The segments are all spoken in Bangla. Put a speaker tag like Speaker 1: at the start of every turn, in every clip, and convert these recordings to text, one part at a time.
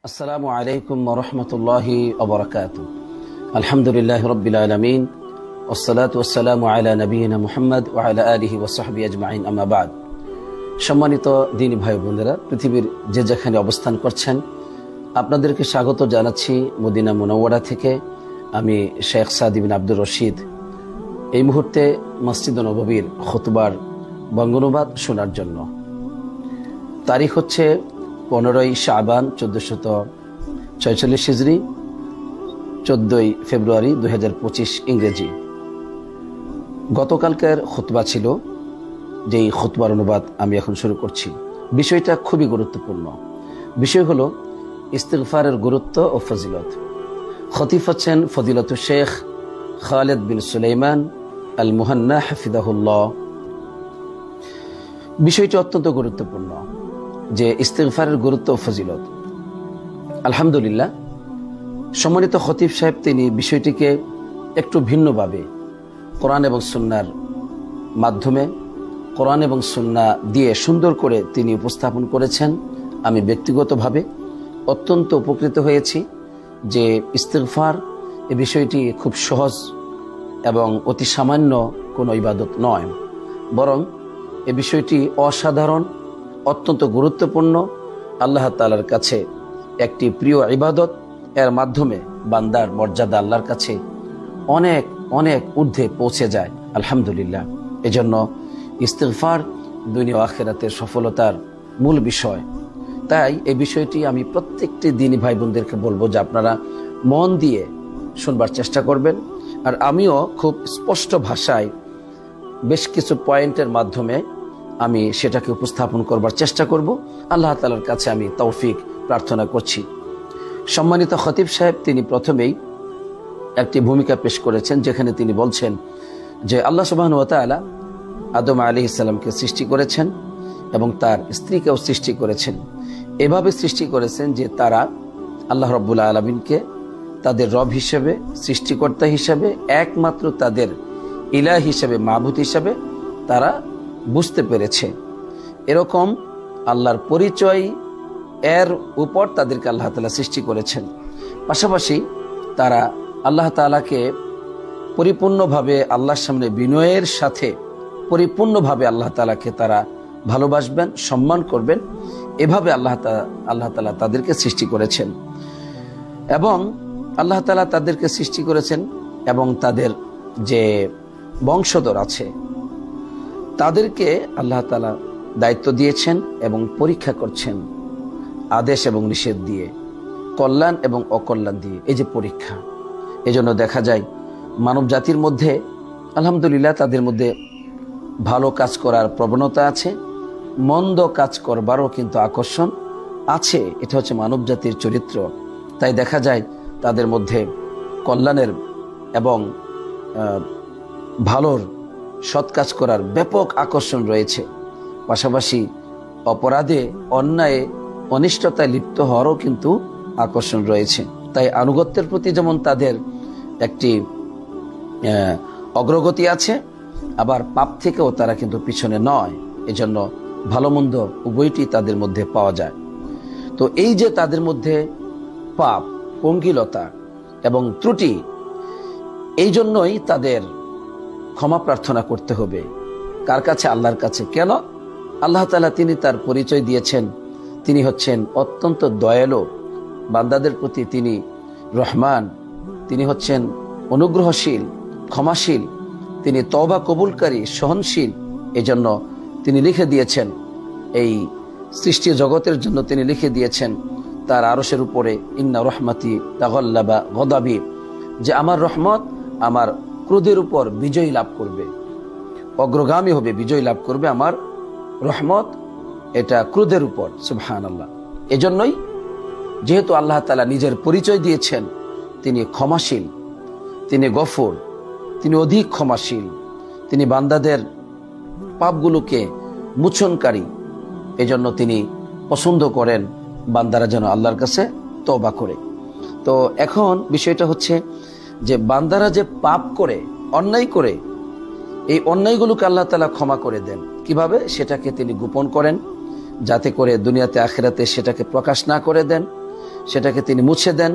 Speaker 1: আসসালামু আলাইকুম ওয়া রাহমাতুল্লাহি ওয়া বারাকাতুহু। আলহামদুলিল্লাহি রাব্বিল আলামিন ওয়াসসালাতু ওয়াসসালামু আলা নবিয়িনা মুহাম্মদ ওয়া আলা আলিহি ওয়া সাহবিহি আজমাইন, আম্মা বাদ। সম্মানিত দ্বীনী ভাই বোনেরা, পৃথিবীর যে যেখানে অবস্থান করছেন, আপনাদেরকে স্বাগত জানাচ্ছি মদিনা মুনাওয়ারা থেকে। আমি শেখ সাদ ইবনে আব্দুর রশিদ। এই মুহূর্তে মসজিদ নববীর খুতবার বঙ্গানুবাদ শোনার জন্য। তারিখ হচ্ছে 15ই শাবান 1446 হিজরি, 14ই ফেব্রুয়ারি 2025 ইংরেজি। গতকালকের খুতবা ছিল, যেই খুতবার অনুবাদ আমি এখন শুরু করছি। বিষয়টা খুবই গুরুত্বপূর্ণ। বিষয় হলো ইস্তিগফারের গুরুত্ব ও ফজিলত। খতিব হচ্ছেন ফজিলতুল শেখ খালেদ বিন সুলাইমান আল মুহান্না হাফিজাহুল্লাহ। বিষয়টি অত্যন্ত গুরুত্বপূর্ণ যে ইস্তিগফারের গুরুত্ব ও ফজিলত। আলহামদুলিল্লাহ, সম্মানিত খতিব সাহেব তিনি বিষয়টিকে একটু ভিন্নভাবে কোরআন এবং সুন্নাহর মাধ্যমে, কোরআন এবং সুন্নাহ দিয়ে সুন্দর করে তিনি উপস্থাপন করেছেন। আমি ব্যক্তিগতভাবে অত্যন্ত উপকৃত হয়েছি যে ইস্তিগফার এই বিষয়টি খুব সহজ এবং অতি সামান্য কোনো ইবাদত নয়, বরং এ বিষয়টি অসাধারণ, অত্যন্ত গুরুত্বপূর্ণ, আল্লাহ তাআলার কাছে একটি প্রিয় ইবাদত। এর মাধ্যমে বান্দার মর্যাদা আল্লাহর কাছে অনেক অনেক ঊর্ধ্বে পৌঁছে যায়। আলহামদুলিল্লাহ, এজন্য ইস্তিগফার দুনিয়া ও আখিরাতের সফলতার মূল বিষয়। তাই এই বিষয়টি আমি প্রত্যেকটি দ্বীনী ভাই বোনদেরকে বলবো যে আপনারা মন দিয়ে শুনবার চেষ্টা করবেন। আর আমিও খুব স্পষ্ট ভাষায় বেশ কিছু পয়েন্টের মাধ্যমে আমি সেটাকে উপস্থাপন করবার চেষ্টা করব। আল্লাহ তাআলার কাছে আমি তৌফিক প্রার্থনা করছি। সম্মানিত খতিব সাহেব তিনি প্রথমেই একটি ভূমিকা পেশ করেছেন, যেখানে তিনি বলছেন যে আল্লাহ সুবহানাহু ওয়া তাআলা আদম আলাইহিস সালামকে সৃষ্টি করেছেন এবং তার স্ত্রীকেও সৃষ্টি করেছেন। এভাবে সৃষ্টি করেছেন যে তারা আল্লাহ রাব্বুল আলামিনকে তাদের রব হিসেবে, সৃষ্টিকর্তা হিসেবে, একমাত্র তাদের ইলাহ হিসেবে, মাবুদ হিসেবে তারা বুঝতে পেরেছে। এরকম আল্লাহর পরিচয় এর উপর তাদেরকে আল্লাহ তাআলা সৃষ্টি করেছেন। পাশাপাশি তারা আল্লাহ তাআলাকে পরিপূর্ণভাবে আল্লাহর সামনে বিনয়ের সাথে পরিপূর্ণভাবে আল্লাহ তাআলাকে তারা ভালোবাসবেন, সম্মান করবেন। এভাবে আল্লাহ তাআলা তাদেরকে সৃষ্টি করেছেন এবং আল্লাহ তাআলা তাদেরকে সৃষ্টি করেছেন এবং তাদের যে বংশধর আছে তাদেরকে আল্লাহ তাআলা দায়িত্ব দিয়েছেন এবং পরীক্ষা করছেন আদেশ এবং নিষেধ দিয়ে, কল্যাণ এবং অকল্যাণ দিয়ে। এই যে পরীক্ষা, এজন্য দেখা যায় মানব জাতির মধ্যে আলহামদুলিল্লাহ তাদের মধ্যে ভালো কাজ করার প্রবণতা আছে, মন্দ কাজ করবারও কিন্তু আকর্ষণ আছে। এটা হচ্ছে মানব জাতির চরিত্র। তাই দেখা যায় তাদের মধ্যে কল্যাণের এবং ভালোর, সৎ কাজ করার ব্যাপক আকর্ষণ রয়েছে। পাশাপাশি অপরাধে, অন্যায়ে, অনিষ্টতায় লিপ্ত হওয়ারও কিন্তু আকর্ষণ রয়েছে। তাই আনুগত্যের প্রতি যেমন তাদের একটি অগ্রগতি আছে, আবার পাপ থেকেও তারা কিন্তু পিছনে নয়। এজন্য ভালো মন্দ উভয়টি তাদের মধ্যে পাওয়া যায়। তো এই যে তাদের মধ্যে পাপ, পঙ্কিলতা এবং ত্রুটি, এই জন্যই তাদের ক্ষমা প্রার্থনা করতে হবে। কার কাছে? আল্লাহর কাছে। কেন? আল্লাহ তাআলা তিনি তার পরিচয় দিয়েছেন, তিনি হচ্ছেন অত্যন্ত দয়ালু, বান্দাদের প্রতি তিনি রহমান, তিনি হচ্ছেন অনুগ্রহশীল, ক্ষমাশীল, তিনি তওবা কবুলকারী, সহনশীল। এজন্য তিনি লিখে দিয়েছেন, এই সৃষ্টি জগতের জন্য তিনি লিখে দিয়েছেন তার আরশের উপরে, ইন্না রহমাতি তাগাল্লাবা গদাবি, যে আমার রহমত আমার ক্রোধের উপর বিজয় লাভ করবে, অগ্রগামী হবে, বিজয় লাভ করবে আমার রহমত, এটা ক্রোধের উপর। সুবহানাল্লাহ। এজন্যই যেহেতু আল্লাহ তাআলা নিজের পরিচয় দিয়েছেন তিনি ক্ষমাশীল, তিনি গফুর, তিনি অধিক ক্ষমাশীল, তিনি বান্দাদের পাপগুলোকে মোচনকারী। এজন্য তিনি পছন্দ করেন বান্দারা যেন আল্লাহর কাছে তওবা করে। তো এখন বিষয়টা হচ্ছে যে বান্দারা যে পাপ করে, অন্যায় করে, এই অন্যায়গুলোকে আল্লাহ তাআলা ক্ষমা করে দেন। কিভাবে? সেটাকে তিনি গোপন করেন, যাতে করে দুনিয়াতে আখিরাতে সেটাকে প্রকাশ না করে দেন। সেটাকে তিনি মুছে দেন,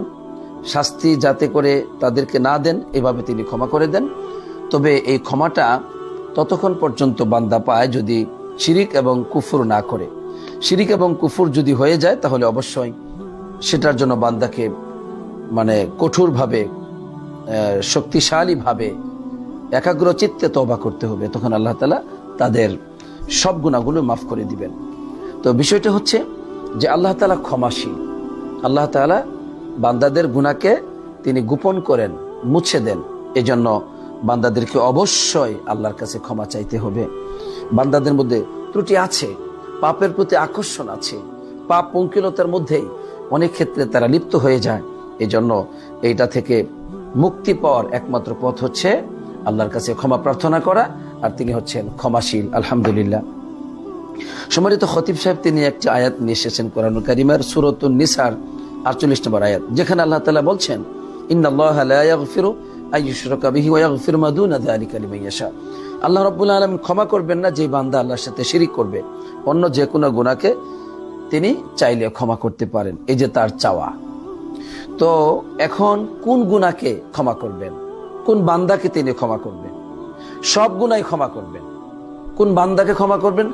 Speaker 1: শাস্তি যাতে করে তাদেরকে না দেন এভাবে তিনি ক্ষমা করে দেন। তবে এই ক্ষমাটা ততক্ষণ পর্যন্ত বান্দা পায় যদি শিরিক এবং কুফর না করে। শিরিক এবং কুফর যদি হয়ে যায় তাহলে অবশ্যই সেটার জন্য বান্দাকে কঠোরভাবে, শক্তিশালীভাবে, একাগ্র চিত্তে তওবা করতে হবে। তখন আল্লাহ তাআলা তাদের সব গুনাহগুলো মাফ করে দিবেন। তো বিষয়টা হচ্ছে যে আল্লাহ তাআলা ক্ষমাশীল। আল্লাহ তাআলা বান্দাদের গুনাহকে তিনি গোপন করেন, মুছে দেন। এজন্য বান্দাদেরকে অবশ্যই আল্লাহর কাছে ক্ষমা চাইতে হবে। বান্দাদের মধ্যে ত্রুটি আছে, পাপের প্রতি আকর্ষণ আছে, পাপ পঙ্কিলতার মধ্যেই অনেক ক্ষেত্রে তারা লিপ্ত হয়ে যায়। এজন্য এইটা থেকে মুক্তি পাওয়ার একমাত্র পথ হচ্ছে আল্লাহর কাছে ক্ষমা প্রার্থনা করা, আর তিনি হচ্ছেন ক্ষমাশীল। আলহামদুলিল্লাহ। সম্মানিত খতিব সাহেব তিনি একটি আয়াত নিয়ে এসেছেন কোরআনুল কারীমের সূরাতুন নিসার 48 নম্বর আয়াত, যেখানে আল্লাহ তাআলা বলছেন, ইন্নাল্লাহা লা ইয়াগফিরু আইয়ুশরাকা বিহি ওয়া ইয়াগফিরু মা দুনা যালিকা লিমান ইয়াশা। আল্লাহ রাব্বুল আলামিন ক্ষমা করবেন না যে বান্দা আল্লাহর সাথে শিরিক করবে। অন্য যে কোনো গুনাহকে তিনি চাইলে ক্ষমা করতে পারেন, এই যে তার চাওয়া। তো এখন কোন গুনাহকে ক্ষমা করবেন, কোন বান্দাকে তিনি ক্ষমা করবেন? সব গুনাহই ক্ষমা করবেন। কোন বান্দাকে ক্ষমা করবেন?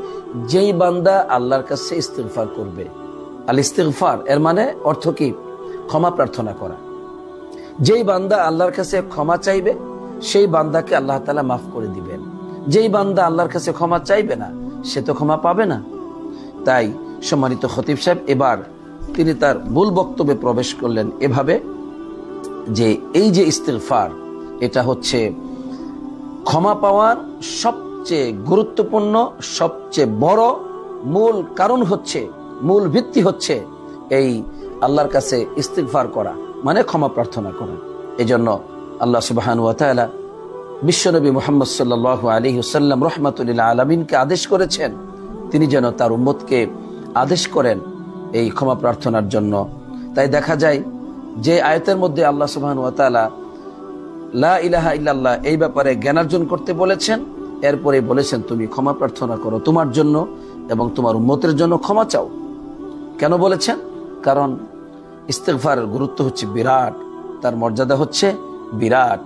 Speaker 1: যেই বান্দা আল্লাহর কাছে ইস্তিগফার করবে। আল ইস্তিগফার এর অর্থ কি? ক্ষমা প্রার্থনা করা। যেই বান্দা আল্লাহর কাছে ক্ষমা চাইবে সেই বান্দাকে আল্লাহ তাআলা মাফ করে দিবেন। যেই বান্দা আল্লাহর কাছে ক্ষমা চাইবে না সে তো ক্ষমা পাবে না। তাই সম্মানিত খতিব সাহেব এবার তিনি তার মূল বক্তব্যে প্রবেশ করলেন এভাবে যে এই যে ইস্তিগফার, এটা হচ্ছে ক্ষমা পাওয়ার সবচেয়ে গুরুত্বপূর্ণ, সবচেয়ে বড় মূল কারণ হচ্ছে, মূল ভিত্তি হচ্ছে এই আল্লাহর কাছে ইস্তিগফার করা, ক্ষমা প্রার্থনা করা। এজন্য আল্লাহ সুবহানাহু ওয়া তাআলা বিশ্বনবী মুহাম্মদ সাল্লাল্লাহু আলাইহি ওয়াসাল্লাম রাহমাতুল লিল আলামিনকে আদেশ করেছেন তিনি যেন তার উম্মতকে আদেশ করেন এই ক্ষমা প্রার্থনার জন্য। তাই দেখা যায় যে আয়াতের মধ্যে আল্লাহ সুবহানাহু ওয়া তাআলা লা ইলাহা ইল্লাল্লাহ এই ব্যাপারে জ্ঞানার্জন করতে বলেছেন, এরপরে বলেছেন তুমি ক্ষমা প্রার্থনা করো তোমার জন্য এবং তোমার উম্মতের জন্য ক্ষমা চাও। কেন বলেছেন? কারণ ইস্তিগফারের গুরুত্ব হচ্ছে বিরাট, তার মর্যাদা হচ্ছে বিরাট।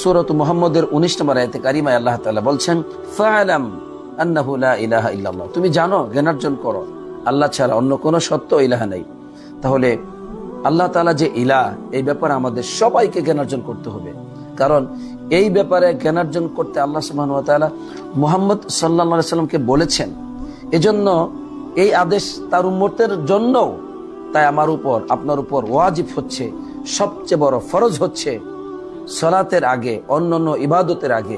Speaker 1: সূরাত মুহাম্মদের 19 নম্বর আয়াতে কারিমায় আল্লাহ তাআলা বলছেন, ফাআলাম আন্নাহু লা ইলাহা ইল্লাল্লাহ, তুমি জানো, জ্ঞানার্জন করো আল্লাহ ছাড়া অন্য কোনো সত্য ইলাহা নেই। তাহলে আল্লাহ তাআলা যে ইলাহ, এই ব্যাপারে আমাদের সবাইকে জ্ঞানার্জন করতে হবে। কারণ এই ব্যাপারে জ্ঞানার্জন করতে আল্লাহ সুবহানাহু ওয়া তাআলা মুহাম্মদ সাল্লাল্লাহু আলাইহি সাল্লামকে বলেছেন। এজন্য এই আদেশ তার উম্মতের জন্য। তাই আমার উপর, আপনার উপর ওয়াজিব হচ্ছে, সবচেয়ে বড় ফরজ হচ্ছে সালাতের আগে, অন্যান্য ইবাদতের আগে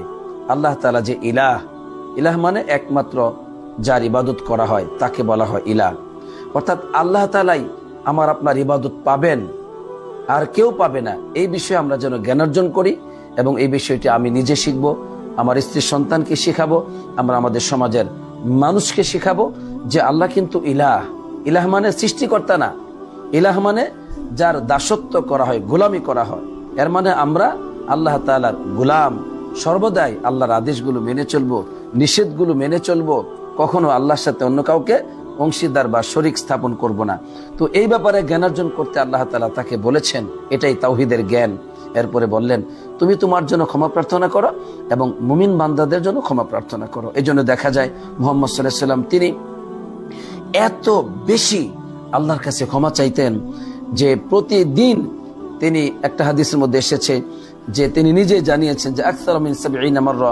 Speaker 1: আল্লাহ তাআলা যে ইলাহ, ইলাহ একমাত্র যার ইবাদত করা হয় তাকে বলা হয় ইলাহ। অর্থাৎ আল্লাহ তাআলাই আমার আপনার ইবাদত পাবেন, আর কেউ পাবে না। এই বিষয়ে আমরা যেন জ্ঞানার্জন করি এবং এই বিষয়টি আমি নিজে শিখবো, আমার স্ত্রী সন্তানকে শিখাবো, আমরা আমাদের সমাজের মানুষকে শিখাবো যে আল্লাহ কিন্তু ইলাহ। ইলাহ সৃষ্টিকর্তা না, ইলাহ যার দাসত্ব করা হয়, গোলামি করা হয়। এর আমরা আল্লাহ তাআলার গোলাম, সর্বদাই আল্লাহর আদেশগুলো মেনে চলবো, নিষেধগুলো মেনে চলবো, কখনো আল্লাহর সাথে অন্য কাউকে অংশীদার বা শরীক স্থাপন করব না। তো এই ব্যাপারে জ্ঞানার্জন করতে আল্লাহ তাআলা তাকে বলেছেন, এটাই তাওহীদের জ্ঞান। এরপরে বললেন তুমি তোমার জন্য ক্ষমা প্রার্থনা করো এবং মুমিন বান্দাদের জন্য ক্ষমা প্রার্থনা করো। এই জন্য দেখা যায় মুহাম্মদ সাল্লাল্লাহু আলাইহি ওয়াসাল্লাম তিনি এত বেশি আল্লাহর কাছে ক্ষমা চাইতেন যে প্রতিদিন তিনি, একটা হাদিসের মধ্যে এসেছে যে তিনি নিজে জানিয়েছেন যে আকসার মিন 70 মাররা,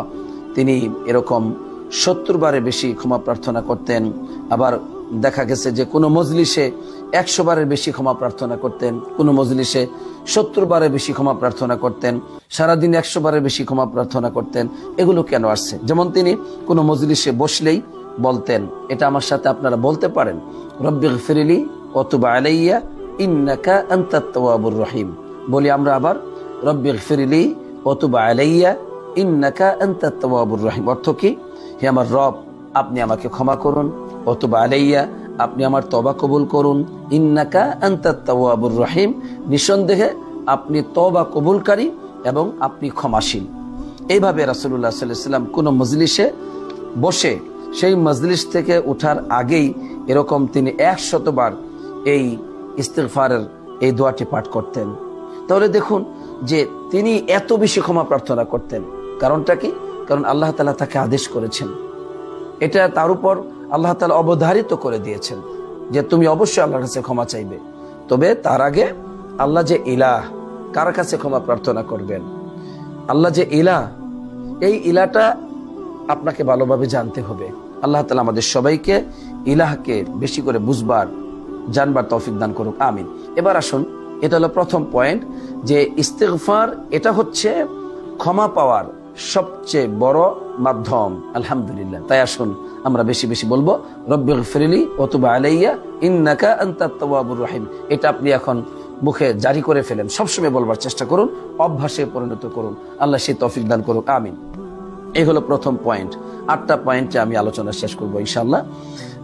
Speaker 1: তিনি এরকম 70 বারের বেশি ক্ষমা প্রার্থনা করতেন। আবার দেখা গেছে যে কোনো মজলিসে 100 বারের বেশি ক্ষমা প্রার্থনা করতেন, কোনো মজলিসে 70 বারের বেশি ক্ষমা প্রার্থনা করতেন, সারাদিন 100 বারের বেশি ক্ষমা প্রার্থনা করতেন। এগুলো কেন আসছে? যেমন তিনি কোনো মজলিসে বসলেই বলতেন, এটা আমার সাথে আপনারা বলতে পারেন, রব্বিগফিরলি ওয়া তুব আলাইয়া ইন্নাকা আনতাত তাওয়াবুর রহিম। বলি আমরা আবার, রব্বিগফিরলি ওয়া তুব আলাইয়া ইন্নাকা আনতাত তাওয়াবুর রহিম। অর্থ কি? হে আমার রব, আপনি আমাকে ক্ষমা করুন, ওয়া তুব আলাইয়া, আপনি আমার তওবা কবুল করুন, ইন্নাকা আনতাত তাওয়াবুর রহিম, নিঃসন্দেহে আপনি তওবা কবুলকারী এবং আপনি ক্ষমাশীল। এইভাবে রাসূলুল্লাহ সাল্লাল্লাহু আলাইহি ওয়াসাল্লাম কোনো মজলিসে বসে সেই মজলিস থেকে ওঠার আগেই এরকম তিনি 100 বার এই ইস্তিগফারের এই দোয়াটি পাঠ করতেন। তাহলে দেখুন যে তিনি এত বেশি ক্ষমা প্রার্থনা করতেন। কারণটা কি? কারণ আল্লাহ তাআলা তাকে আদেশ করেছেন, এটা তার উপর আল্লাহ তাআলা অবধারিত করে দিয়েছেন যে তুমি অবশ্যই আল্লাহর কাছে ক্ষমা চাইবে। তবে তার আগে আল্লাহ যে ইলাহ, কার কাছে ক্ষমা প্রার্থনা করবেন? আল্লাহ যে ইলাহ, এই ইলাহটা আপনাকে ভালোভাবে জানতে হবে। আল্লাহ তাআলা আমাদের সবাইকে ইলাহকে বেশি করে বুঝবার, জানবার তৌফিক দান করুক, আমিন। এবার আসুন, এটা হলো প্রথম পয়েন্ট যে ইস্তিগফার এটা হচ্ছে ক্ষমা পাওয়ার সবচেয়ে বড় মাধ্যম। আলহামদুলিল্লাহ। তাই আসুন আমরা বেশি বেশি বলবো রব্বিগফিরলি ওয়া তুব আলাইয়া ইন্নাকা আনতাত তাওয়াবুর রহিম। এটা আপনি এখন মুখে জারি করে ফেলেন, সবসময় বলবার চেষ্টা করুন, অভ্যাসে পরিণত করুন। আল্লাহ সেই তৌফিক দান করুক, আমিন। এই হলো প্রথম পয়েন্ট। 8টা পয়েন্টে আমি আলোচনা শেষ করবো ইনশাআল্লাহ।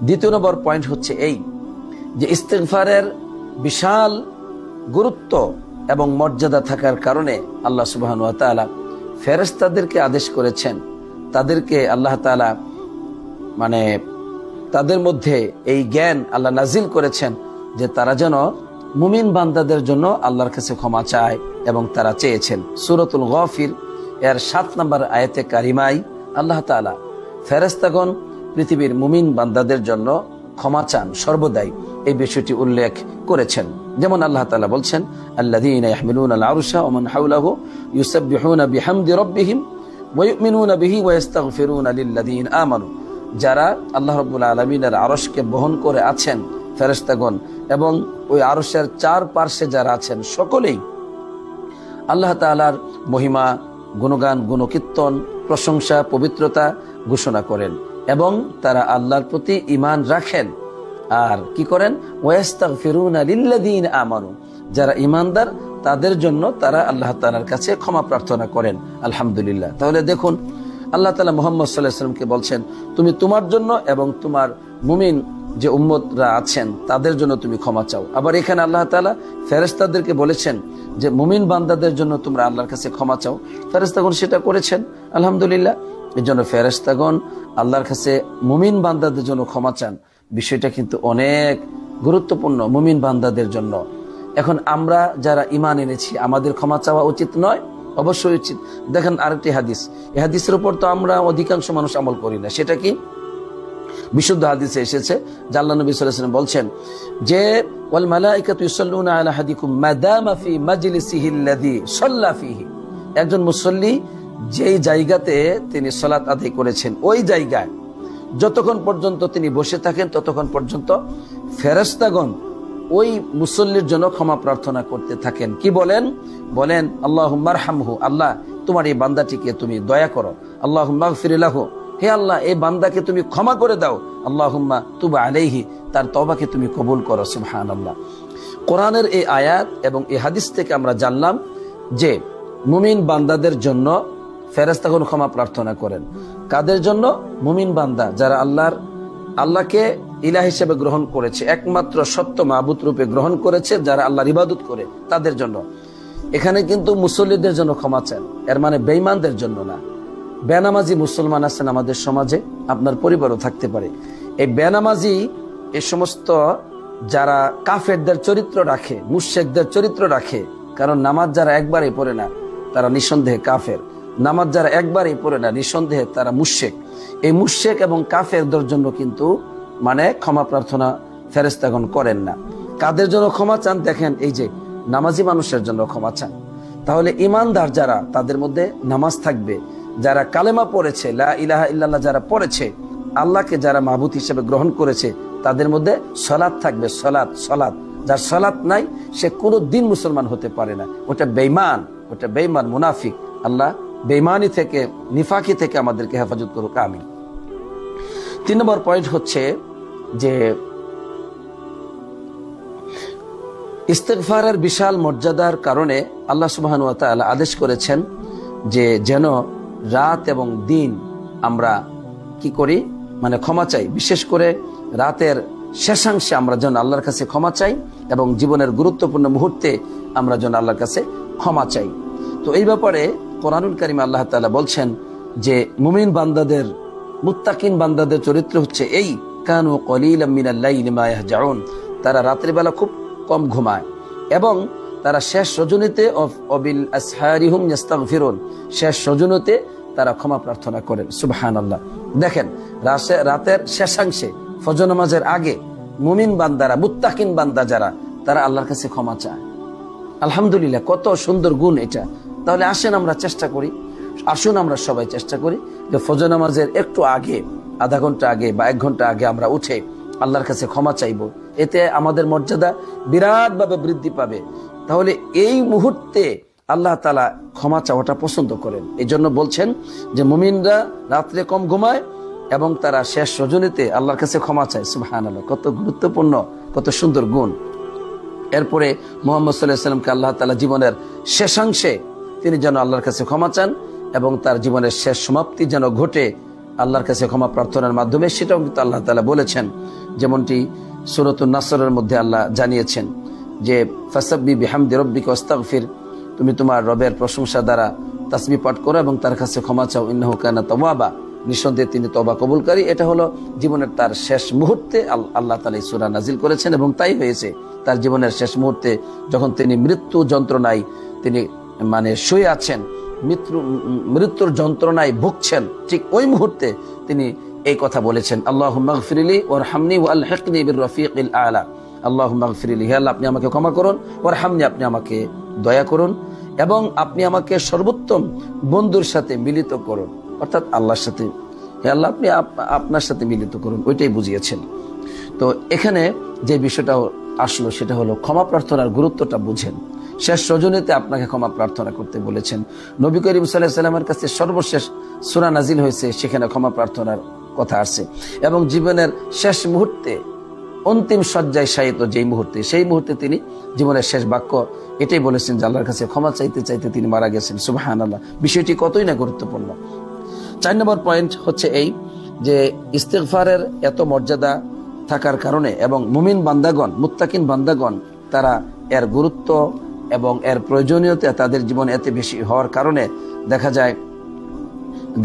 Speaker 1: দ্বিতীয় নম্বর পয়েন্ট হচ্ছে এই যে ইস্তিগফারের বিশাল গুরুত্ব এবং মর্যাদা থাকার কারণে আল্লাহ সুবহানাহু ওয়া তাআলা ফেরেশতাদেরকে আদেশ করেছেন, তাদেরকে আল্লাহ তাআলা মানে তাদের মধ্যে এই জ্ঞান আল্লাহ নাজিল করেছেন যে তারা যেন মুমিন বান্দাদের জন্য আল্লাহর কাছে ক্ষমা চায়, এবং তারা চেয়েছেন। সূরাতুল গাফির এর 7 নম্বর আয়াতে কারিমায় আল্লাহ তাআলা ফেরেশতাগণ পৃথিবীর মুমিন বান্দাদের জন্য ক্ষমা চান সর্বদাই, এই বিষয়টি উল্লেখ করেছেন। যেমন আল্লাহ তাআলা বলছেন, আল্লাযীনা ইয়াহমিলুনাল আরশা ওয়া মান হাওলাহু ইউসাব্বিহুনা বিহামদি রাব্বিহিম ওয়া ইউমিনুনা বিহি ওয়া ইস্তাগফিরুনা লিল্লাযীনা আমানু। যারা আল্লাহ রাব্বুল আলামিনের আরশকে বহন করে আছেন ফেরেশতাগণ, এবং ওই আরশের চার পার্শ্বে যারা আছেন সকলেই আল্লাহ তাআলার মহিমা, গুণগান, গুণকীর্তন, প্রশংসা, পবিত্রতা ঘোষণা করেন, এবং তারা আল্লাহর প্রতি ঈমান রাখেন। আর কি করেন? ওয়াস্তাগফিরুনা লিল্লাযীনা আমানু। যারা ঈমানদার তাদের জন্য তারা আল্লাহ তাআলার কাছে ক্ষমা প্রার্থনা করেন। আলহামদুলিল্লাহ। তাহলে দেখুন আল্লাহ তাআলা মুহাম্মদ সাল্লাল্লাহু আলাইহি ওয়াসাল্লামকে বলছেন, তুমি তোমার জন্য এবং তোমার মুমিন যে উম্মতরা আছেন তাদের জন্য তুমি ক্ষমা চাও। আবার এখানে আল্লাহ তাআলা ফেরেশতাদেরকে বলেছেন যে মুমিন বান্দাদের জন্য তোমরা আল্লাহর কাছে ক্ষমা চাও। ফেরেশতাগণ সেটা করেছেন, আলহামদুলিল্লাহ। এর জন্য ফেরেশতাগণ আল্লাহর কাছে মুমিন বান্দাদের জন্য ক্ষমা চান, বিষয়টা কিন্তু অনেক গুরুত্বপূর্ণ মুমিন বান্দাদের জন্য। এখন আমরা যারা ঈমান এনেছি আমাদের ক্ষমা চাওয়া উচিত নয়? অবশ্যই উচিত। দেখেন আরেকটি হাদিস, এই হাদিসের উপর তো আমরা অধিকাংশ মানুষ আমল করি না। সেটা কি? বিশুদ্ধ হাদিসে এসেছে যে আল্লাহ নবী সাল্লাল্লাহু আলাইহি ওয়াসাল্লাম বলছেন যে ওয়াল মালাইকাতু ইউসাল্লুনা আলা আহাদিকুম মাদামা ফি মাজলিসিহি আল্লাযী সাল্লা ফিহি। একজন মুসল্লি যেই জায়গাতে তিনি সালাত আদায় করেছেন ওই জায়গায় যতক্ষণ পর্যন্ত তিনি বসে থাকেন ততক্ষণ পর্যন্ত ফেরেশতাগণ ওই মুসল্লির জন্য ক্ষমা প্রার্থনা করতে থাকেন। কি বলেন? বলেন আল্লাহুম্মা আরহামহু, আল্লাহ তোমার এই বান্দাটিকে তুমি দয়া করো। আল্লাহুম্মা আগফির লাহু, হে আল্লাহ এই বান্দাকে তুমি ক্ষমা করে দাও। আল্লাহুম্মা তুব আলাইহি, তার তওবাকে তুমি কবুল করো। সুবহানাল্লাহ। কোরআনের এই আয়াত এবং এই হাদিস থেকে আমরা জানলাম যে মুমিন বান্দাদের জন্য ফেরেশতাগণ ক্ষমা প্রার্থনা করেন। কাদের জন্য? মুমিন বান্দা যারা আল্লাহকে ইলাহ হিসেবে গ্রহণ করেছে, একমাত্র সত্য মাবুদ রূপে গ্রহণ করেছে, যারা আল্লাহর ইবাদত করে তাদের জন্য। এখানে কিন্তু মুসল্লিদের জন্য ক্ষমা চান, এর মানে বেঈমানদের জন্য না। বেনামাজি মুসলমান আছেন আমাদের সমাজে, আপনার পরিবারও থাকতে পারে। এই বেনামাজি, এই সমস্ত যারা কাফেরদের চরিত্র রাখে, মুশরিকদের চরিত্র রাখে, কারণ নামাজ যারা একবারই পড়ে না তারা নিঃসন্দেহে কাফের, নামাজ যারা একবারই পড়ে না নিঃসন্দেহে তারা মুশরিক। এই মুশরিক এবং কাফেরদের জন্য কিন্তু মানে ক্ষমা প্রার্থনা ফেরেশতাগণ করেন না। কাদের জন্য ক্ষমা চান? দেখেন এই যে নামাজি মানুষের জন্য ক্ষমা চান। তাহলে ঈমানদার যারা তাদের মধ্যে নামাজ থাকবে, যারা কালেমা পড়েছে, লা ইলাহা ইল্লাল্লাহ যারা পড়েছে, আল্লাহকে যারা মাবুদ হিসেবে গ্রহণ করেছে, তাদের মধ্যে সালাত থাকবে। সালাত যার সালাত নাই সে কোনো দিন মুসলমান হতে পারে না, ওটা বেঈমান, ওটা বেঈমান মুনাফিক। আল্লাহ বেঈমানি থেকে, নিফাকি থেকে আমাদেরকে হেফাজত করুক, আমিন। 3 নম্বর পয়েন্ট হচ্ছে যে ইস্তিগফারের বিশাল মর্যাদার কারণে আল্লাহ সুবহানাহু ওয়া তাআলা আদেশ করেছেন যে যেন রাত এবং দিন আমরা কি করি, মানে ক্ষমা চাই। বিশেষ করে রাতের শেষাংশে আমরা যেন আল্লাহর কাছে ক্ষমা চাই, এবং জীবনের গুরুত্বপূর্ণ মুহূর্তে আমরা যেন আল্লাহর কাছে ক্ষমা চাই। তো এই ব্যাপারে কোরআনুল কারীমে আল্লাহ তাআলা বলছেন যে মুমিন বান্দাদের, মুত্তাকিন বান্দাদের চরিত্র হচ্ছে এই, কানু কলিলাম মিনাল লাইলি মা ইয়াহজাউন। তারা রাতের বেলা খুব কম ঘুমায় এবং তারা শেষ রজনীতে অবিল আসহারিহুম ইস্তাগফিরুন, শেষ রজনীতে তারা ক্ষমা প্রার্থনা করেন। সুবহানাল্লাহ। দেখেন রাতের শেষাংশে ফজর নামাজের আগে মুমিন বান্দারা, মুত্তাকিন বান্দা যারা, তারা আল্লাহর কাছে ক্ষমা চায়। আলহামদুলিল্লাহ, কত সুন্দর গুণ এটা। তাহলে আসেন আমরা চেষ্টা করি, আসুন আমরা সবাই চেষ্টা করি যে ফজর নামাজের একটু আগে, আধা ঘন্টা আগে বা 1 ঘন্টা আগে আমরা উঠে আল্লাহর কাছে ক্ষমা চাইব। এতে আমাদের মর্যাদা বিরাটভাবে বৃদ্ধি পাবে। তাহলে এই মুহূর্তে আল্লাহ তাআলা ক্ষমা চাওয়াটা পছন্দ করেন। এই জন্য বলছেন যে মুমিনরা রাত্রে কম ঘুমায় এবং তারা শেষ রজনীতে আল্লাহর কাছে ক্ষমা চায়। সুবহানাল্লাহ, কত গুরুত্বপূর্ণ, কত সুন্দর গুণ। এরপরে মুহাম্মদ সাল্লাল্লাহু আলাইহি ওয়াসাল্লামকে আল্লাহ তাআলা জীবনের শেষাংশে তিনি যেন আল্লাহর কাছে ক্ষমা চান এবং তার জীবনের শেষ সমাপ্তি যেন ঘটে আল্লাহর কাছে ক্ষমা প্রার্থনার মাধ্যমে, সেটাও কিন্তু আল্লাহ তাআলা বলেছেন। যেমনটি সূরাতুন নাসরের মধ্যে আল্লাহ জানিয়েছেন যে ফাসাব্বি বিহামদি রাব্বিকা ওয়াস্তাগফির, তুমি তোমার রবের প্রশংসা দ্বারা তাসবিহ পাঠ করো এবং তার কাছে ক্ষমা চাও, ইন্নাহু কানা তাওয়াবা, নিঃসন্দেহে তিনি তওবা কবুলকারী। এটা হলো জীবনের তার শেষ মুহূর্তে আল্লাহ তাআলা এই সূরা নাজিল করেছেন এবং তাই হয়েছে। তার জীবনের শেষ মুহূর্তে যখন তিনি মৃত্যু যন্ত্রণায় তিনি শুয়ে আছেন, মৃত্যুর যন্ত্রণায় ভুগছেন, ঠিক ওই মুহূর্তে তিনি এই কথা বলেছেন, আল্লাহুম্মা গফিরলি ওয়ারহামনি ওয়ালহিকনি বির রফিকিল আলা। আল্লাহুম্মা গফিরলি, হে আল্লাহ আপনি আমাকে ক্ষমা করুন, ওয়ারহামনি আপনি আমাকে দয়া করুন, এবং আপনি আমাকে সর্বোত্তম বন্ধুর সাথে মিলিত করুন, অর্থাৎ আল্লাহর সাথে। হে আল্লাহ আপনি আপনার সাথে মিলিত করুন, ওইটাই বুঝিয়েছেন। তো এখানে যে বিষয়টা আসলো সেটা হলো ক্ষমা প্রার্থনার গুরুত্বটা বুঝেন। শেষ রজনীতে আপনাকে ক্ষমা প্রার্থনা করতে বলেছেন। নবী করিম সাল্লাল্লাহু আলাইহি ওয়াসাল্লামের কাছে সর্বশেষ সূরা নাজিল হয়েছে, সেখানে ক্ষমা প্রার্থনার কথা আসছে। এবং জীবনের শেষ মুহূর্তে, অন্তিম শয্যায় শায়িত যেই মুহূর্তে, সেই মুহূর্তে তিনি জীবনের শেষ বাক্য এটাই বলেছেন যে আল্লাহর কাছে ক্ষমা চাইতে চাইতে তিনি মারা গেছেন। সুবহানাল্লাহ, বিষয়টি কতই না গুরুত্বপূর্ণ। 4 নম্বর পয়েন্ট হচ্ছে এই যে ইস্তিগফারের এত মর্যাদা থাকার কারণে এবং মুমিন বান্দাগণ, মুত্তাকিন বান্দাগণ, তারা এর গুরুত্ব এবং এর প্রয়োজনীয়তা তাদের জীবনে এত বেশি হওয়ার কারণে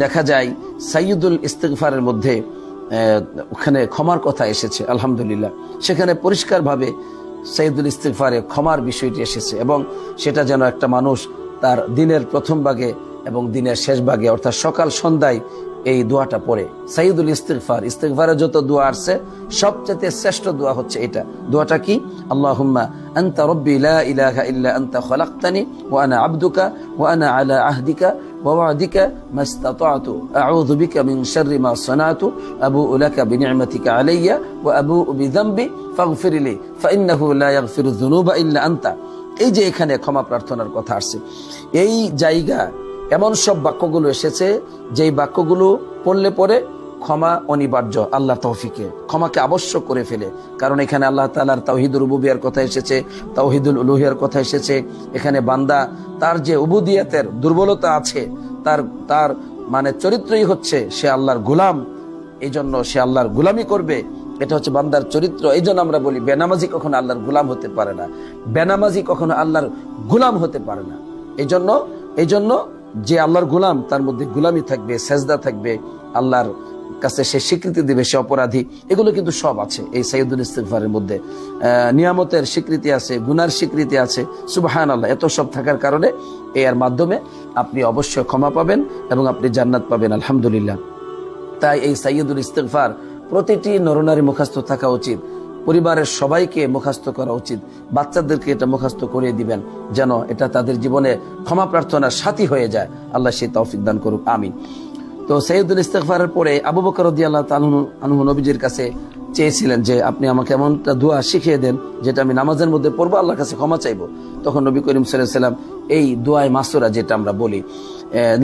Speaker 1: দেখা যায় সাইয়্যিদুল ইস্তিগফারের মধ্যে ওখানে ক্ষমার কথা এসেছে। আলহামদুলিল্লাহ, সেখানে পরিষ্কারভাবে সাইয়্যিদুল ইস্তিগফারে ক্ষমার বিষয়টি এসেছে এবং সেটা যেন একটা মানুষ তার দিনের প্রথম ভাগে এবং দিনের শেষ ভাগে, অর্থাৎ সকাল সন্ধ্যায় এই দোয়াটা পড়ে। সাইয়্যিদুল ইস্তিগফার, ইস্তিগফারে যত দোয়া আছে সবচেয়ে শ্রেষ্ঠ দোয়া হচ্ছে এটা। দোয়াটা কি? আল্লাহুম্মা আনতা রাব্বি লা ইলাহা ইল্লা আনতা খালাকতানি ওয়া আনা আবদুকা ওয়া আনা আলা আহদিকা ওয়া ওয়া'দিকা মাস্তাতা'তু আউযু বিকা মিন শাররি মা সানা'তু আবু'ু লাকা বিনি'মাতিকা আলাইয়া ওয়া আবু'ু বিযামবি ফাগফিরলি ফাইন্নাহু লা ইয়াগফিরুয যুনুবা ইল্লা আনতা। এই যে এখানে ক্ষমা প্রার্থনার কথা আসছে, এই জায়গা এমন সব বাক্যগুলো এসেছে যেই বাক্যগুলো পড়লে পরে ক্ষমা অনিবার্য, আল্লাহ তৌফিকে ক্ষমাকে আবশ্যক করে ফেলে। কারণ এখানে আল্লাহ তাআলার তাওহীদুল রুবুবিয়্যার কথা এসেছে, তাওহীদুল উলুহিয়ার কথা এসেছে। এখানে বান্দা তার যে উবুদিয়তের দুর্বলতা আছে, তার চরিত্রই হচ্ছে সে আল্লাহর গোলাম, এই জন্য সে আল্লাহর গোলামি করবে। এটা হচ্ছে বান্দার চরিত্র। এই জন্য আমরা বলি বেনামাজি কখনো আল্লাহর গোলাম হতে পারে না, বেনামাজি কখনো আল্লাহর গোলাম হতে পারে না। এই জন্য যে আল্লাহর গোলাম, তার মধ্যে গোলামি থাকবে, সেজদা থাকবে, আল্লাহর কাছে সে স্বীকৃতি দেবে সে অপরাধী। এগুলো কিন্তু সব আছে এই সাইয়্যিদুল ইস্তিগফারের মধ্যে। নিয়ামতের স্বীকৃতি আছে, গুনার স্বীকৃতি আছে। সুবহানাল্লাহ, এত সব থাকার কারণে এর মাধ্যমে আপনি অবশ্যই ক্ষমা পাবেন এবং আপনি জান্নাত পাবেন। আলহামদুলিল্লাহ। তাই এই সাইয়্যিদুল ইস্তিগফার প্রতিটি নরনারী মুখস্থ থাকা উচিত, পরিবারের সবাইকে মুখস্থ করা উচিত, বাচ্চাদেরকে এটা মুখস্থ করিয়ে দিবেন যেন এটা তাদের জীবনে ক্ষমা প্রার্থনার সাথী হয়ে যায়। আল্লাহ সেই তৌফিক দান করুক, আমিন। তো সাইয়্যিদুল ইস্তিগফারের পরে আবু বকর রাদিয়াল্লাহু তাআলা আনহু নবীজির কাছে চেয়েছিলেন যে আপনি আমাকে এমনটা দোয়া শিখিয়ে দেন যেটা আমি নামাজের মধ্যে পড়বো, আল্লাহর কাছে ক্ষমা চাইবো। তখন নবী করিম সাল্লাল্লাহু আলাইহি ওয়াসাল্লাম এই দোয়ায়ে মাসুরা যেটা আমরা বলি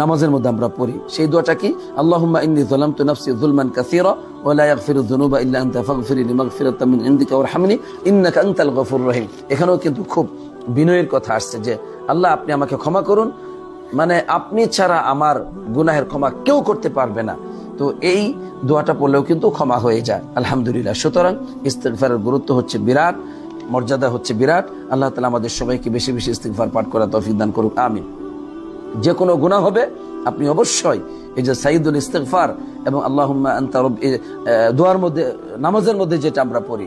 Speaker 1: নামাজের মধ্যে আমরা পড়ি, সেই দোয়াটা কি? আল্লাহুম্মা ইন্নী যালামতু নাফসি যুলমান কাসীরা ওয়া লা ইয়াগফিরুয যুনুবা ইল্লা আনতা ফাগফিরলি মাগফিরাতাম মিন ইনদিকা ওয়ারহামনি ইন্নাকা আনতাল গফুরুর রহিম। এখানেও কিন্তু খুব বিনয়ের কথা আসছে যে আল্লাহ আপনি আমাকে ক্ষমা করুন, আপনি ছাড়া আমার গুনাহের ক্ষমা কেউ করতে পারবে না। তো এই দোয়াটা পড়লেও কিন্তু ক্ষমা হয়ে যায়। আলহামদুলিল্লাহ। সুতরাং ইস্তিগফারের গুরুত্ব হচ্ছে বিরাট, মর্যাদা হচ্ছে বিরাট। আল্লাহ তাআলা আমাদের সবাইকে বেশি বেশি ইস্তিগফার পাঠ করার তৌফিক দান করুক, আমিন। যে কোনো গুনাহ হবে আপনি অবশ্যই এই যে সাইয়্যিদুল ইস্তিগফার এবং আল্লাহুম্মা আনতা রাব্বি দোয়ার মধ্যে, নামাজের মধ্যে যেটা আমরা পড়ি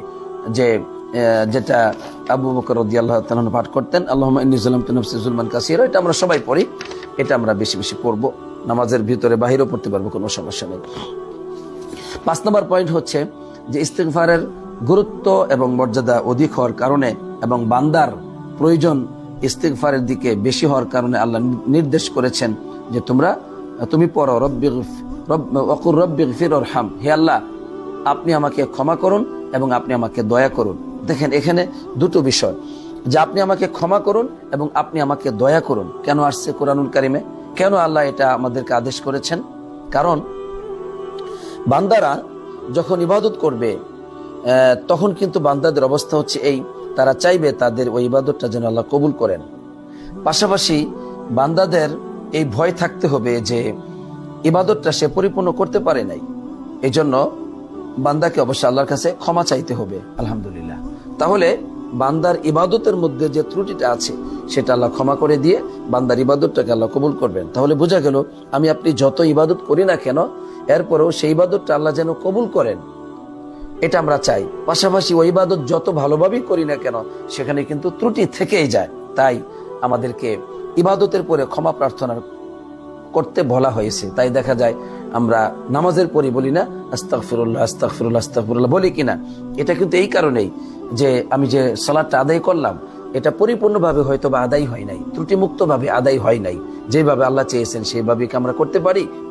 Speaker 1: যে যেটা আবু বকর রাদিয়াল্লাহু তাআলা পাঠ করতেন, আল্লাহুম্মা ইন্নী যালামতু নাফসি যুলমান কাসীরা, এটা আমরা সবাই পড়ি, এটা আমরা বেশি বেশি পড়ব, নামাজের ভিতরে বাহিরেও পড়তে পারবো, কোনো সমস্যা নেই। 5 নম্বর পয়েন্ট হচ্ছে যে ইস্তিগফারের গুরুত্ব এবং মর্যাদা অধিক হওয়ার কারণে এবং বান্দার প্রয়োজন ইস্তিগফারের দিকে বেশি হওয়ার কারণে আল্লাহ নির্দেশ করেছেন যে তুমি পড়ো রব্বিগফির ওয়ারহাম, হে আল্লাহ আপনি আমাকে ক্ষমা করুন এবং আপনি আমাকে দয়া করুন। দেখেন এখানে দুটো বিষয়, যে আপনি আমাকে ক্ষমা করুন এবং আপনি আমাকে দয়া করুন কেন আসছে কোরআনুল কারিমে, কেন আল্লাহ এটা আমাদেরকে আদেশ করেছেন? কারণ বান্দারা যখন ইবাদত করবে তখন কিন্তু বান্দাদের অবস্থা হচ্ছে এই, তারা চাইবে তাদের ওই ইবাদতটা যেন আল্লাহ কবুল করেন। পাশাপাশি বান্দাদের এই ভয় থাকতে হবে যে ইবাদতটা সে পরিপূর্ণ করতে পারে নাই, এই জন্য বান্দাকে অবশ্যই আল্লাহর কাছে ক্ষমা চাইতে হবে। আলহামদুলিল্লাহ, তাহলে বান্দার ইবাদতের মধ্যে যে ত্রুটিটা আছে সেটা আল্লাহ ক্ষমা করে দিয়ে বান্দার ইবাদতটাকে আল্লাহ কবুল করবেন। তাহলে বোঝা গেল আমি আপনি যত ইবাদত করি না কেন, এরপরেও সেই ইবাদতটা আল্লাহ যেন কবুল করেন, এটা আমরা চাই। পাশাপাশি ওই ইবাদত যত ভালোভাবেই করি না কেন সেখানে কিন্তু ত্রুটি থেকেই যায়, তাই আমাদেরকে ইবাদতের পরে ক্ষমা প্রার্থনা করতে বলা হয়েছে। তাই দেখা যায় আমরা নামাজের পরে বলি না আস্তাগফিরুল্লাহ আস্তাগফিরুল্লাহ আস্তাগফিরুল্লাহ, বলি কিনা? এটা কিন্তু এই কারণেই যে আমি যে সালাতটা আদায় করলাম এটা পরিপূর্ণভাবে হয়তো বা আদায় হয় নাই, ত্রুটিমুক্তভাবে আদায় হয় নাই, যেভাবে আল্লাহ চেয়েছেন সেইভাবে কি আমরা করতে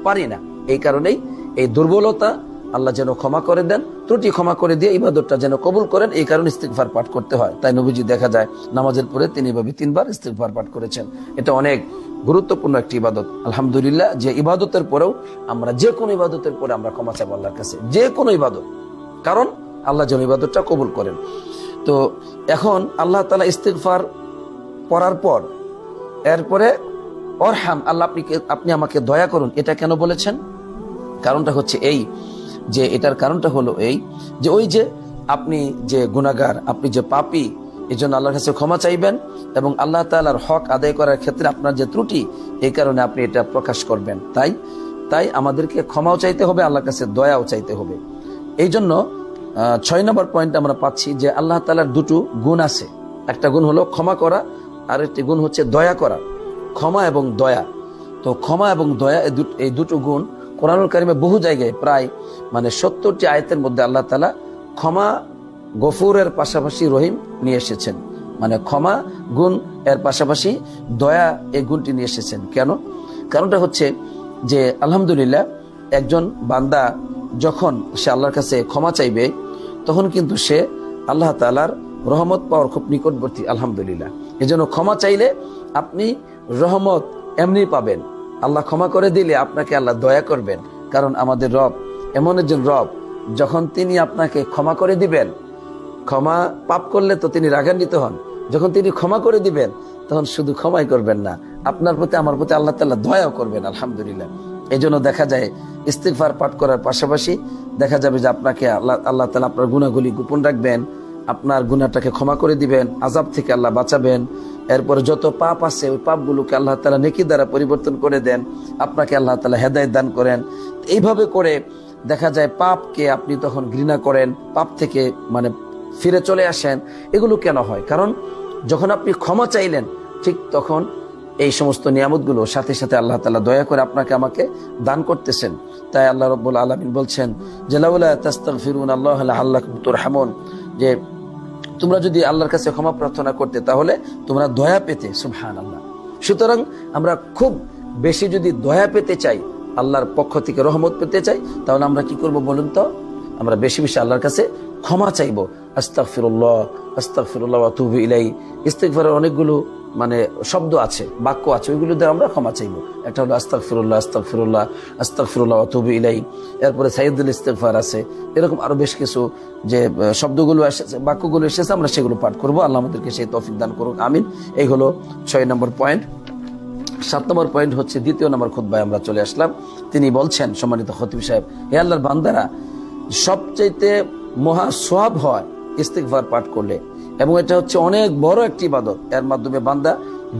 Speaker 1: পারি না। এই কারণেই এই দুর্বলতা আল্লাহ যেন ক্ষমা করে দেন, ত্রুটি ক্ষমা করে দিয়ে ইবাদতটা যেন কবুল করেন, এই কারণে ইস্তিগফার পাঠ করতে হয়। তাই নবীজি দেখা যায় নামাজের পরে তিনি এভাবে 3 বার ইস্তিগফার পাঠ করেছেন। এটা অনেক গুরুত্বপূর্ণ একটি ইবাদত। আলহামদুলিল্লাহ, যে ইবাদতের পরেও আমরা যে কোনো ইবাদতের পরে আমরা ক্ষমা চাইবো আল্লাহর কাছে, যে কোনো ইবাদত, কারণ আল্লাহ যেন ইবাদতটা কবুল করেন। তো এখন আল্লাহ তাআলা ইস্তিগফার পড়ার পর এরপরে ওরহাম, আল্লাহ আপনি আমাকে দয়া করুন, এটা কেন বলেছেন? কারণটা হচ্ছে এই যে এটার কারণটা হলো এই যে ওই যে আপনি যে গুনাহগার, আপনি যে পাপী, এই জন্য আল্লাহর কাছে ক্ষমা চাইবেন এবং আল্লাহ তাআলার হক আদায় করার ক্ষেত্রে আপনার যে ত্রুটি, এই কারণে আপনি এটা প্রকাশ করবেন। তাই আমাদেরকে ক্ষমাও চাইতে হবে, আল্লাহর কাছে দয়াও চাইতে হবে। এই জন্য 6 নম্বর পয়েন্ট আমরা পাচ্ছি যে আল্লাহ তাআলার দুটো গুণ আছে, একটা গুণ হলো ক্ষমা করা, আর একটি গুণ হচ্ছে দয়া করা। ক্ষমা এবং দয়া, তো ক্ষমা এবং দয়া এই দুটো গুণ কোরআনুল কারিমে বহু জায়গায় প্রায় 70টি আয়াতের মধ্যে আল্লাহ তাআলা ক্ষমা গফুরের পাশাপাশি রহিম নিয়ে এসেছেন, ক্ষমা গুণ এর পাশাপাশি দয়া এই গুণটি নিয়ে এসেছেন। কেন? কারণটা হচ্ছে যে আলহামদুলিল্লাহ একজন বান্দা যখন সে আল্লাহর কাছে ক্ষমা চাইবে তখন কিন্তু সে আল্লাহ তাআলার রহমত পাওয়ার খুব নিকটবর্তী। আলহামদুলিল্লাহ, এজন্য ক্ষমা চাইলে আপনি রহমত এমনি পাবেন। আল্লাহ ক্ষমা করে দিলে আপনাকে আল্লাহ দয়া করবেন, কারণ আমাদের রব এমন একজন রব, যখন তিনি আপনাকে ক্ষমা করে দিবেন, ক্ষমা পাপ করলে তো তিনি রাগান্বিত হন, যখন তিনি ক্ষমা করে দিবেন তখন শুধু ক্ষমাই করবেন না, আপনার প্রতি আমার প্রতি আল্লাহ তাআলা দয়াও করবেন। আলহামদুলিল্লাহ, এই জন্য দেখা যায় ইস্তিগফার পাঠ করার পাশাপাশি দেখা যাবে যে আপনাকে আল্লাহ তাআলা আপনার গুনাহগুলি গোপন রাখবেন, আপনার গুনাহটাকে ক্ষমা করে দিবেন, আযাব থেকে আল্লাহ বাঁচাবেন। এরপরে যত পাপ আছে ওই পাপগুলোকে আল্লাহ তাআলা নেকি দ্বারা পরিবর্তন করে দেন, আপনাকে আল্লাহ তাআলা হেদায়েত দান করেন। এইভাবে করে দেখা যায় পাপকে আপনি তখন ঘৃণা করেন, পাপ থেকে ফিরে চলে আসেন। এগুলো কেন হয়? কারণ যখন আপনি ক্ষমা চাইলেন ঠিক তখন এই সমস্ত নিয়ামতগুলো সাথে সাথে আল্লাহ তাআলা দয়া করে আপনাকে আমাকে দান করতেছেন। তাই আল্লাহ রাব্বুল আলামিন বলছেন যে লাউলা তাস্তাগফিরুনাল্লাহ লাআল্লাকুম তুরহামুন, যে তোমরা যদি আল্লাহর কাছে ক্ষমা প্রার্থনা করতে তাহলে তোমরা দয়া পেতে। সুবহানাল্লাহ। সুতরাং আমরা খুব বেশি যদি দয়া পেতে চাই, আল্লাহর পক্ষ থেকে রহমত পেতে চাই, তাহলে আমরা কি করব বলুন তো? আমরা বেশি বেশি আল্লাহর কাছে ক্ষমা চাইবো। আস্তাগফিরুল্লাহ আস্তাগফিরুল্লাহ ওয়া আতুবু ইলাইহি, ইস্তিগফারের অনেকগুলো শব্দ আছে, বাক্য আছে, ওইগুলো দিয়ে আমরা ক্ষমা চাইবো। একটা হলো আস্তাগফিরুল্লাহ আস্তাগফিরুল্লাহ আস্তাগফিরুল্লাহ ওয়া আতুবু ইলাইহি, এরপরে সাইয়্যিদুল ইস্তিগফার আছে, এরকম আরো বেশ কিছু যে শব্দগুলো এসেছে, বাক্যগুলো এসেছে, আমরা সেগুলো পাঠ করব। আল্লাহ আমাদেরকে সেই তৌফিক দান করুন, আমিন। এই হলো 6 নম্বর পয়েন্ট। 7 নম্বর পয়েন্ট হচ্ছে 2য় নম্বর খুতবায় আমরা চলে আসলাম। তিনি বলছেন, সম্মানিত খতিব সাহেব, হে আল্লাহর বান্দারা, সবচাইতে মহা সওয়াব হয় ইস্তিগফার পাঠ করলে, এবং এটা হচ্ছে অনেক বড় একটি ইবাদত। এর মাধ্যমে বান্দা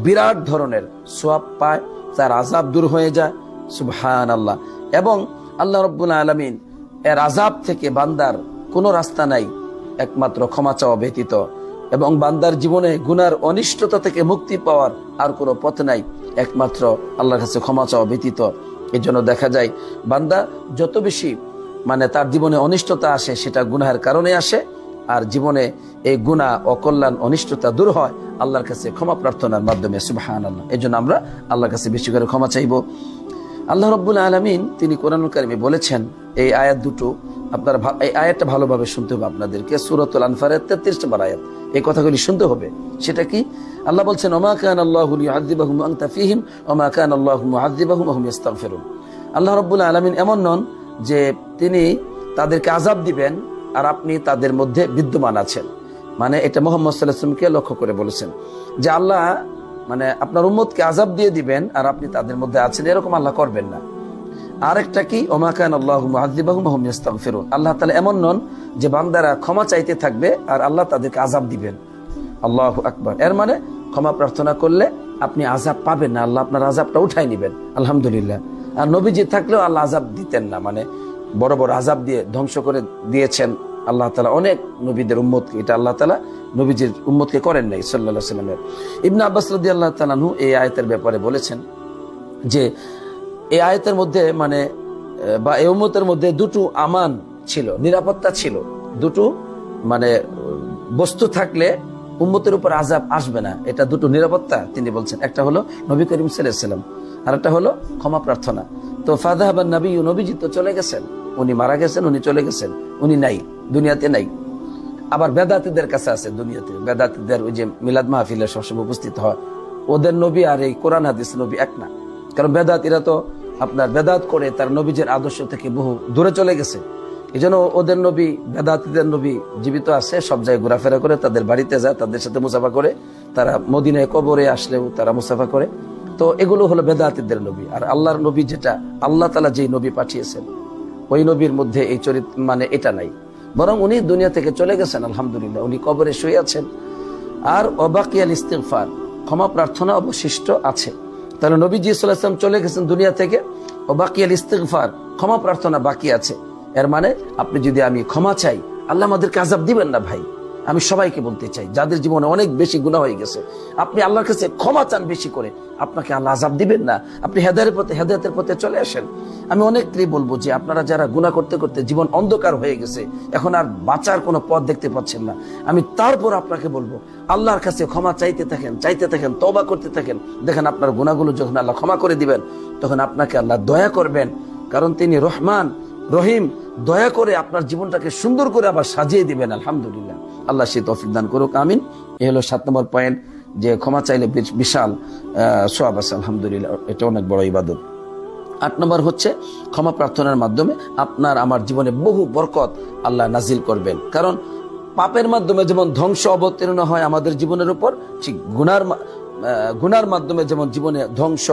Speaker 1: বিরাট ধরনের সওয়াব পায়, তার আযাব দূর হয়ে যায়। সুবহানাল্লাহ। এবং আল্লাহ রাব্বুল আলামিন এর আযাব থেকে বান্দার কোনো রাস্তা নাই, একমাত্র ক্ষমা চাওয়া ব্যতীত, এবং বান্দার জীবনে গুনার অনিষ্টতা থেকে মুক্তি পাওয়ার আর কোনো পথ নাই একমাত্র আল্লাহর কাছে ক্ষমা চাওয়া ব্যতীত। এই জন্য দেখা যায় বান্দা যত বেশি তার জীবনে অনিষ্টতা আসে সেটা গুনাহের কারণে আসে, আর জীবনে এই গুনাহ, অকল্যাণ, অনিষ্টতা দূর হয় আল্লাহর কাছে ক্ষমা প্রার্থনার মাধ্যমে। সুবহানাল্লাহ। এই জন্য আমরা আল্লাহর কাছে বেশি করে ক্ষমা চাইব। আল্লাহ রাব্বুল আলামিন তিনি কোরআনুল কারিমে বলেছেন, এই আয়াত দুটো আপনারা এই আয়াতটা ভালোভাবে শুনতে হবে আপনাদেরকে। সূরাতুল আনফালের 33 নম্বর আয়াত, এই কথাগুলি শুনতে হবে। সেটা কি? আল্লাহ বলছেন, ওমা কানা আল্লাহু লিউআযিবাহুম ওয়া আনতা ফীহিম ওয়া মা কানা আল্লাহু মুআযিবাহুম ওয়া হুম ইস্তাগফিরুন। আল্লাহ রাব্বুল আলামিন এমন নন যে তিনি তাদেরকে আযাব দিবেন আর আপনি তাদের মধ্যে বিদ্যমান আছেন। এটা মুহাম্মদ সাল্লাল্লাহু আলাইহি ওয়াসাল্লামকে লক্ষ্য করে বলেছেন যে আল্লাহ আপনার উম্মতকে আযাব দিয়ে দিবেন আর আপনি তাদের মধ্যে আছেন, এরকম আল্লাহ করবেন না। আরেকটা কি? ওমা কানা আল্লাহু মুআযিবাহুম ওয়া হুম ইস্তাগফিরুন। আল্লাহ তাআলা এমন নন যে বান্দারা ক্ষমা চাইতে থাকবে আর আল্লাহ তাদেরকে আযাব দিবেন। আল্লাহু আকবার। এর ক্ষমা প্রার্থনা করলে আপনি আযাব পাবেন না, আল্লাহ আপনার আযাবটা উঠাই নেবেন। আলহামদুলিল্লাহ। আর নবীজি থাকলেও আল্লাহ আযাব দিতেন না, বড় বড় আযাব দিয়ে ধ্বংস করে দিয়েছেন আল্লাহ তাআলা অনেক নবীদের উম্মতকে। এটা আল্লাহ তাআলা নবীজির উম্মতকে করেন নাই সাল্লাল্লাহু আলাইহি ওয়াসাল্লামের। ইবনে আব্বাস রাদিয়াল্লাহু তাআলা আনহু এই আয়াতের ব্যাপারে বলেছেন যে এই আয়াতের মধ্যে বা এই উম্মতের মধ্যে দুটো আমান ছিল, নিরাপত্তা ছিল। দুটো বস্তু থাকলে উম্মতের উপর আযাব আসবে না, এটা দুটো নিরাপত্তা তিনি বলছেন। একটা হলো নবী করিম সাল্লাল্লাহু আলাইহি ওয়াসাল্লাম, আর একটা হলো ক্ষমা প্রার্থনা। তো ফাযাহাবান নবী, নবীজি তো চলে গেছেন, উনি মারা গেছেন, উনি চলে গেছেন, উনি নাই, দুনিয়াতে নাই। আবার বেদাতীদের কাছে আছে দুনিয়াতে। বেদাতীদের ওই যে মিলাদ মাহফিলে সবসময় উপস্থিত হয়, ওদের নবী আর এই কোরআন হাদিস নবী এক না। কারণ বেদাতীরা তো আপনার বেদাত করে তার নবীজের আদর্শ থেকে বহু দূরে চলে গেছে। এই জন্য ওদের নবী, বেদাতীদের নবী জীবিত আছে, সব জায়গায় ঘোরাফেরা করে, তাদের বাড়িতে যায়, তাদের সাথে মুসাফা করে, তারা মদিনায় কবরে আসলেও তারা মুসাফা করে। তো এগুলো হলো বেদাতীদের নবী। আর আল্লাহর নবী, যেটা আল্লাহ তাআলা যেই নবী পাঠিয়েছেন, ওই নবীর মধ্যে এই চরিত্র এটা নাই। বরং উনি দুনিয়া থেকে চলে গেছেন, আলহামদুলিল্লাহ, উনি কবরে শুয়ে আছেন। আর ওয়াবাকিয়াল ইস্তিগফার, ক্ষমা প্রার্থনা অবশিষ্ট আছে। তাহলে নবীজি সাল্লাল্লাহু আলাইহি ওয়াসাল্লাম চলে গেছেন দুনিয়া থেকে, ওয়াবাকিয়াল ইস্তিগফার, ক্ষমা প্রার্থনা বাকি আছে। এর আপনি যদি আমি ক্ষমা চাই, আল্লাহ আমাদেরকে আযাব দিবেন না ভাই। আমি সবাইকে বলতে চাই, যাদের জীবনে অনেক বেশি গুনাহ হয়ে গেছে, আপনি আল্লাহর কাছে ক্ষমা চান বেশি করে, আপনাকে আল্লাহ আযাব দিবেন না। আপনি হেদায়েতের পথে চলে আসেন। আমি অনেককেই বলবো যে আপনারা যারা গুনাহ করতে করতে জীবন অন্ধকার হয়ে গেছে, এখন আর বাঁচার কোনো পথ দেখতে পাচ্ছেন না, আমি তারপর আপনাকে বলবো আল্লাহর কাছে ক্ষমা চাইতে থাকেন, তওবা করতে থাকেন। দেখেন আপনার গুনাহগুলো যখন আল্লাহ ক্ষমা করে দিবেন, তখন আপনাকে আল্লাহ দয়া করবেন। কারণ তিনি রহমান রহিম, দয়া করে আপনার জীবনটাকে সুন্দর করে আবার সাজিয়ে দিবেন। আলহামদুলিল্লাহ, আল্লাহ সেই তৌফিক দান করুক, আমিন। এই হলো 7 নম্বর পয়েন্ট, যে ক্ষমা চাইলে বিশাল সওয়াব আছে। আলহামদুলিল্লাহ, এটা অনেক বড় ইবাদত। 8 নম্বর হচ্ছে ক্ষমা প্রার্থনার মাধ্যমে আপনার আমার জীবনে বহু বরকত আল্লাহ নাজিল করবেন। কারণ পাপের মাধ্যমে যেমন ধ্বংস অবতীর্ণ হয় আমাদের জীবনের উপর, ঠিক গুনার মাধ্যমে যেমন জীবনে ধ্বংস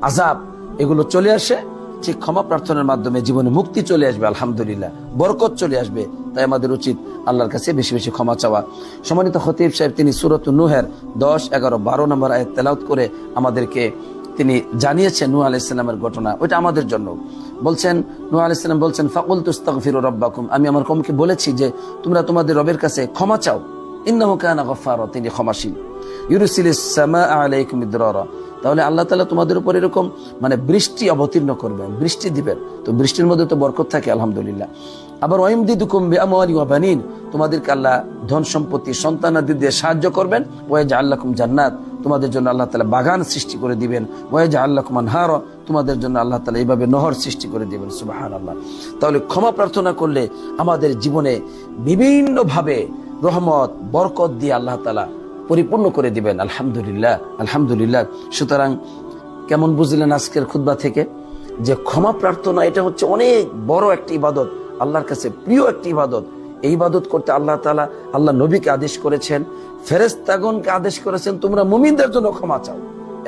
Speaker 1: আযাব এগুলো চলে আসে, ঠিক ক্ষমা প্রার্থনার মাধ্যমে জীবনে মুক্তি চলে আসবে। আলহামদুলিল্লাহ, বরকত চলে আসবে। তাই আমাদের উচিত আল্লাহর কাছে বেশি বেশি ক্ষমা চাওয়া। সম্মানিত খতিব সাহেব তিনি সূরাতুন নূহের 10, 11, 12 নম্বর আয়াত তেলাওয়াত করে আমাদেরকে তিনি জানিয়েছেন নূহ আলাইহিস সালামের ঘটনা। ওইটা আমাদের জন্য বলছেন। নূহ আলাইহিস সালাম বলছেন, ফাকুলতু আস্তাগফিরু রাব্বাকুম, আমি আমার কওমকে বলেছি যে তোমরা তোমাদের রবের কাছে ক্ষমা চাও। ইন্নাহু কানা গফফারা, তিনি ক্ষমাশীল। ইউরসিলিস সামাআ আলাইকুম মিদরারা, তাহলে আল্লাহ তাআলা তোমাদের উপর এরকম বৃষ্টি অবতীর্ণ করবেন, বৃষ্টি দিবেন। তো বৃষ্টির মধ্যে তো বরকত থাকে, আলহামদুলিল্লাহ। আবার ওয়াইমদিদুকুম বিআমওয়ালি ওয়া বানিন, তোমাদেরকে আল্লাহ ধন সম্পত্তি সন্তানাদি দিয়ে সাহায্য করবেন। ওয়াজআল লাকুম জান্নাত, তোমাদের জন্য আল্লাহ তাআলা বাগান সৃষ্টি করে দিবেন। ওয়াজআল লাকুম আনহারা, তোমাদের জন্য আল্লাহ তাআলা এইভাবে নহর সৃষ্টি করে দিবেন। সুবহানাল্লাহ। তাহলে ক্ষমা প্রার্থনা করলে আমাদের জীবনে বিভিন্নভাবে রহমত বরকত দিয়ে আল্লাহ তাআলা পরিপূর্ণ করে দিবেন। আলহামদুলিল্লাহ, আলহামদুলিল্লাহ। সুতরাং কেমন বুঝলেন আজকের খুতবা থেকে যে ক্ষমা প্রার্থনা এটা হচ্ছে অনেক বড় একটি ইবাদত, আল্লাহর কাছে প্রিয় একটি ইবাদত। এই ইবাদত করতে আল্লাহ তাআলা আল্লাহ নবীকে আদেশ করেছেন, ফেরেশতাগণকে আদেশ করেছেন তোমরা মুমিনদের জন্য ক্ষমা চাও।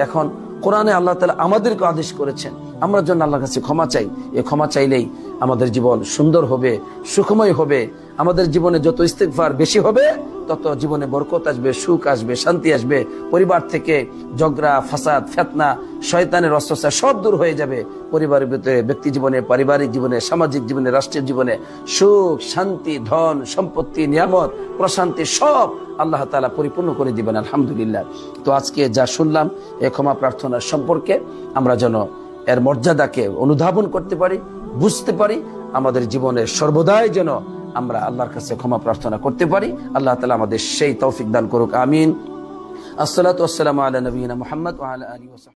Speaker 1: এখন কোরআনে আল্লাহ তাআলা আমাদেরকে আদেশ করেছেন আমরা যেন আল্লাহর কাছে ক্ষমা চাই। এই ক্ষমা চাইলেই আমাদের জীবন সুন্দর হবে, সুখময় হবে। আমাদের জীবনে যত ইস্তিগফার বেশি হবে তত জীবনে বরকত আসবে, সুখ আসবে, শান্তি আসবে। পরিবার থেকে ঝগড়া, ফাসাদ, ফিতনা, শয়তানের অস্ত্রশস্ত্র সব দূর হয়ে যাবে। পরিবারের ভিতরে, ব্যক্তি জীবনে, পারিবারিক জীবনে, সামাজিক জীবনে, রাষ্ট্রীয় জীবনে সুখ, শান্তি, ধন, সম্পত্তি, নিয়ামত, প্রশান্তি সব আল্লাহ তাআলা পরিপূর্ণ করে দিবেন। আলহামদুলিল্লাহ। তো আজকে যা শুনলাম এই ক্ষমা প্রার্থনার সম্পর্কে আমরা যেন এর মর্যাদাকে অনুধাবন করতে পারি, বুঝতে পারি, আমাদের জীবনে সর্বদাই যেন আমরা আল্লাহর কাছে ক্ষমা প্রার্থনা করতে পারি। আল্লাহ তাআলা আমাদের সেই তৌফিক দান করুক। আমিন। আসসালাতু ওয়াসসালামু আলা নবিয়িনা মুহাম্মদ ওয়া আলা আলিহি ওয়া সাহবিহি।